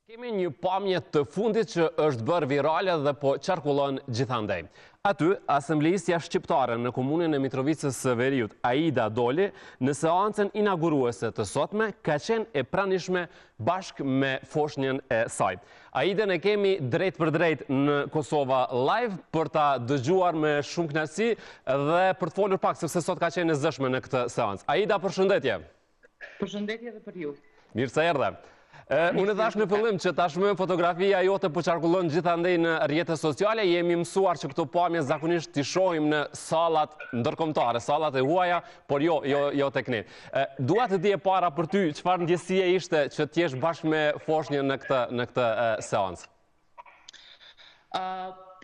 Kemi një pamje të fundit që është bërë virale dhe po qarkullon gjithandej. Aty, asamblejistja shqiptare në komunën e Mitrovicës së Veriut, Aida Doli, në seancën inauguruese të sotme, ka qenë e pranishme bashkë me foshnjën e saj. Aidën e kemi drejt për drejt në Kosova Live për ta dëgjuar me shumë kënaqësi dhe për të folur pak, sepse sot ka qenë e zëshme në këtë seancë. Aida, përshëndetje. Përshëndetje dhe për ju. Mirë se erdhe. Unë thash në fillim që tashmë fotografia jote po qarkullon gjithandej në rrjetet sociale. Jemi mësuar që këto pamje zakonisht t'i shohim në sallat ndërkombëtare, sallat e huaja, por jo tek ne. Dua të di e para për ty, çfarë ndjesie ishte që t'jesh bashkë me foshnjën në këtë seancë?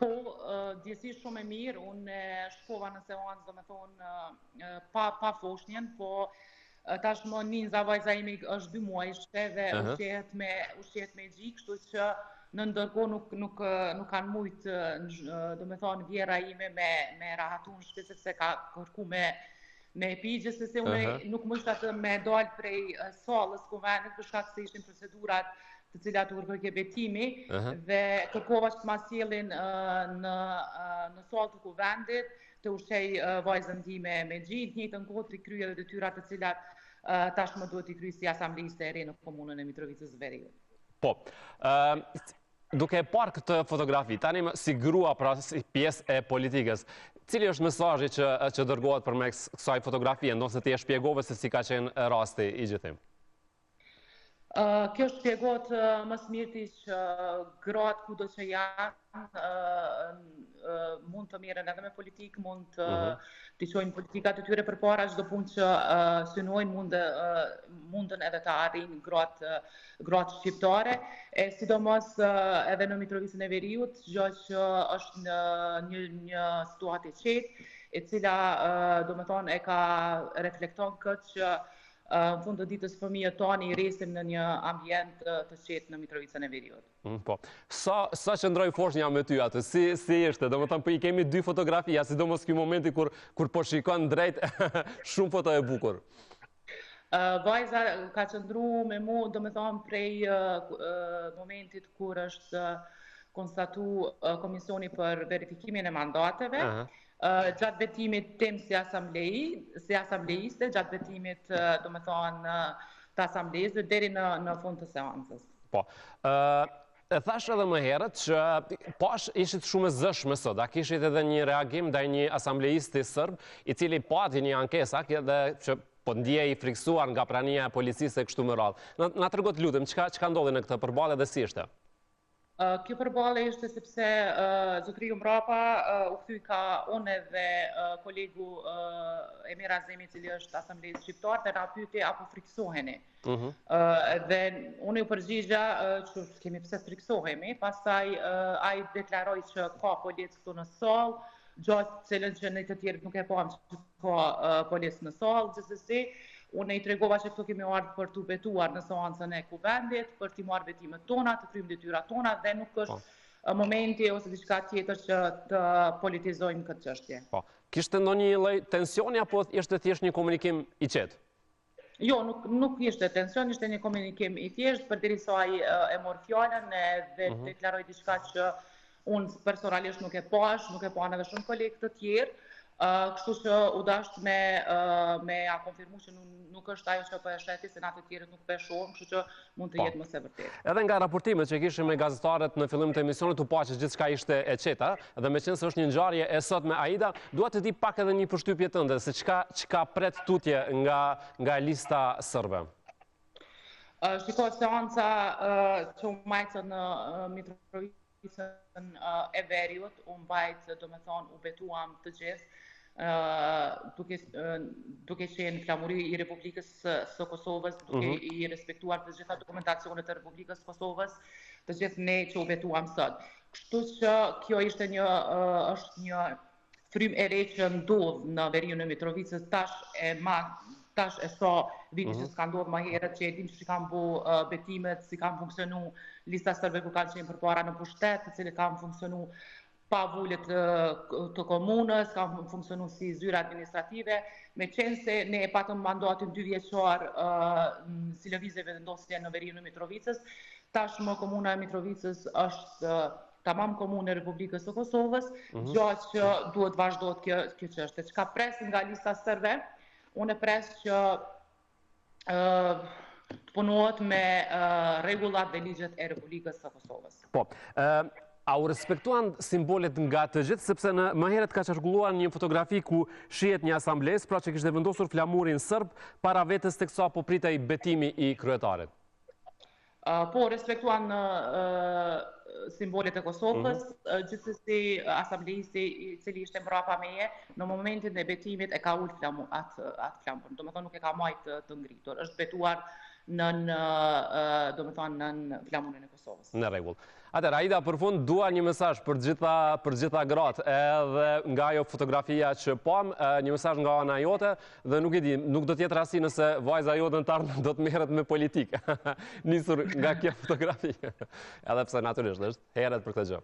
Po, ndjesi shumë e mirë. Unë shkova në seancë, domethënë pa foshnjën, po tashmë Ninza vajza ime është 2 muajshte dhe ushqehet me gjik, kështu që në ndërkohë nuk kanë mujtë, domethënë vjera ime me rahatun shpe sepse ka kërku me pi, gjithsesi unë nuk mështa të me dalë prej sallës konvenit për shkak se ishin procedurat të cilat u kërkoi betimi dhe kërkova që ma sjellin në sallë të konventit të ushqej vajzën time me gjik, njëjtën kohë të krye dhe detyrat të cilat tashmë duhet i kryej si asamblejiste e re në komunën e Mitrovicës së Veriut. Po, duke e parë këtë fotografi, tani si grua, pra si pjesë e politikës, cili është mesazhi që dërgohet përmes kësaj fotografie, ndoshta ti e shpjegove se si ka qenë rasti i gjithim? Kjo shpjegohet më së miri që gratë kudo që janë mund të merren edhe me politikë, mund të çojnë politikat e tyre përpara çdo punë që synojnë mundën edhe të arrijnë gratë shqiptare, sidomos edhe në Mitrovicën e Veriut, gjë që është në një situatë e qetë, e cila domethënë e ka reflekton këtë që në fund të ditës fëmijët tonë i rrisim në një ambient të qetë në Mitrovicën e Veriut. Po. Sa qëndroi foshnja me ty atë? Si ishte? Domethënë po i kemi 2 fotografia, sidomos ky momenti kur po shikon drejt shumë foto e bukur. Vajza ka qëndruar me mua, domethënë prej momentit kur është konstatu komisioni për verifikimin e mandateve. Gjatë vetimit tim si asamblejiste, gjatë vetimit domethënë të asamblejës dhe deri në fund të seancës. Po. E thash edhe më herët që pash ishit shumë e zëshme sot, a kishit edhe një reagim ndaj një asamblejiste serb i cili pati një ankesa dhe që po ndjej i friksuar nga prania e policisë e kështu me radhë. Na tregot lutem, çka ndodhi në këtë përballje dhe si ishte? Kjo përballje ishte sepse zotëriu mbrapa u kthy ka unë dhe kolegu Emir Azemi, i cili është asamblejist shqiptar, dhe na pyeti apo friksoheni. Dhe unë ju përgjigja që kemi pse friksohemi, pastaj ai deklaroi që ka policë këtu në sallë, gjatë cilën që ne të tjerë nuk e pam që ka policë në sallë, gjithsesi unë i tregova që këto kemi ardhur për të betuar në seancën e kuvendit, për t'i marrë betimet tona, të kryejmë detyrat tona dhe nuk është momenti ose diçka tjetër që të politizojmë këtë çështje. Po. Kishte ndonjë lloj tensioni apo ishte thjesht një komunikim i qetë? Jo, nuk ishte tension, ishte një komunikim i thjeshtë, përderisa ai e mor fjalën dhe deklaroi diçka që unë personalisht nuk e pash, nuk e pan edhe shumë kolegë të tjerë. Kështu që u dasht me a konfirmu që nuk është ajo që po e sheti, se natë të tjerët nuk po e shohim, kështu që mund të jetë më së vërtetë. Edhe nga raportimet që kishim me gazetarët në fillim të emisionit u pa që gjithçka ishte e qeta, dhe meqense është një ngjarje e sot me Aida, dua të di pak edhe një përshtypje tënde se çka pret tutje nga lista serbe. Shiko, seanca që u mbajtë në Mitrovicën e Veriut, u mbajtë, domethënë, u betuam të gjithë, duke qenë flamuri i Republikës së Kosovës, duke i respektuar të gjitha dokumentacionet e Republikës së Kosovës, të gjithë ne që u betuam sot. Kështu që kjo ishte është një frym e re që ndodh në Veriun e Mitrovicës, tash e sa viti që s'ka ndodhur më herët, që e dim që kanë bu betimet, si kanë funksionu lista serbe ku kanë qenë përpara në pushtet, të cilët kanë funksionu pa vullet të komunës, ka funksionu si zyra administrative, me qenë se ne e patëm mandatin 2 vjeçar si lëvizjeve vendosje në Veriun e Mitrovicës, tashmë komuna e Mitrovicës është tamam komunë e Republikës së Kosovës, gjatë që duhet vazhdojt kjo çështje. Çka pres nga lista sërbe, unë pres që të punohet me rregullat dhe ligjet e Republikës së Kosovës. Po, a u respektuan simbolet nga të gjithë, sepse më herët ka qarkulluar një fotografi ku shihet një asambles, pra që kishte vendosur flamurin sërb para vetës teksa po pritej betimi i kryetarit? Po, respektuan simbolet e Kosovës, gjithsesi asamblejisi i cili ishte mbrapa meje, në momentin e betimit e ka ullë atë flamur. Do me thonë nuk e ka majtë të ngritur, është betuar në flamurin e Kosovës. Në rregull. Atëherë, Aida, për fund, dua një mesazh për gjitha gratë, edhe nga ajo fotografia që pam, një mesazh nga ana jote, dhe nuk e di, nuk do të jetë rasti nëse vajza jote në të ardhmen do të merret me politikë. Nisur nga kjo fotografi. Edhe pse natyrisht është herët për këtë gjë.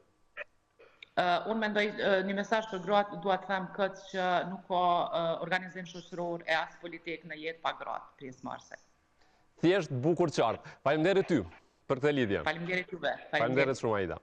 Unë mendoj një mesazh për gratë, dua të them këtë që nuk ka organizim shoqëror e as politik në jetë pa gratë pjesëmarrëse. Thjesht bukur qartë. Faleminderit ty për këtë lidhje. Faleminderit juve. Faleminderit shumë, Aida.